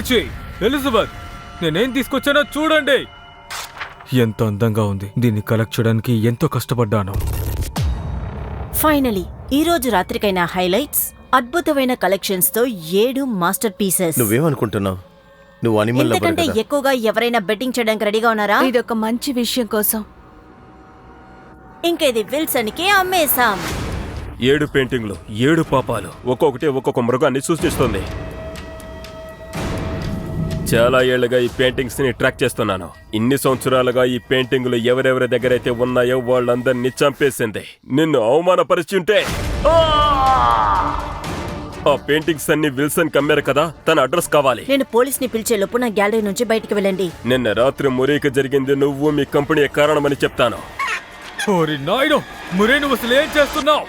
చిచి, ఎలిజబెత్, నేనేం తీసుకొచ్చానో చూడండి. ఎంత అందంగా ఉంది. దీన్ని కలెక్ట్ చేయడానికి ఎంతో కష్టపడ్డాను. ఫైనలీ ఈ రోజు రాత్రికైనా హైలైట్స్, అద్భుతమైన కలెక్షన్స్ తో 7 మాస్టర్ పీసెస్. నువ్వేమనుకుంటున్నావు? నువ్వు అనిమల్ లవర్ ఇంతకంటే కదా. ఎక్కువగా ఎవరైనా బెట్టింగ్ చేయడానికి రెడీగా ఉన్నారా? ఇదొక మంచి విషయం కోసం. ఇంకా ఇది విల్సన్ కి అమ్మేశాం. 7 పెయింటింగ్లు, 7 పాపాలు, ఒక్కొక్కటి ఒక్కొక్క మృగాన్ని సృష్టిస్తుంది. చాలా ఏళ్లుగా ఈ పెయింటింగ్స్ ని ట్రాక్ చేస్తున్నాను. ఇన్ని సంవత్సరాలుగా ఈ పెయింటింగ్లు ఎవరెవరి దగ్గరైతే ఉన్నాయో వాళ్ళందరినీ చంపేసింది. నిన్ను అవమానపరిచి ఉంటే ఆ పెయింటింగ్స్ అన్ని విల్సన్ కమ్మారు కదా, తన అడ్రస్ కావాలి. నేను పోలీస్ ని పిలిచే లోపు నా గ్యాలరీ నుంచి బయటికి వెళ్ళండి. నిన్న రాత్రి మురికి జరిగింది నువ్వు మీ కంపెనీ కారణమని చెప్తాను. ఓరి నాయనో, మురే, నువ్వు అసలు ఏం చేస్తున్నావు?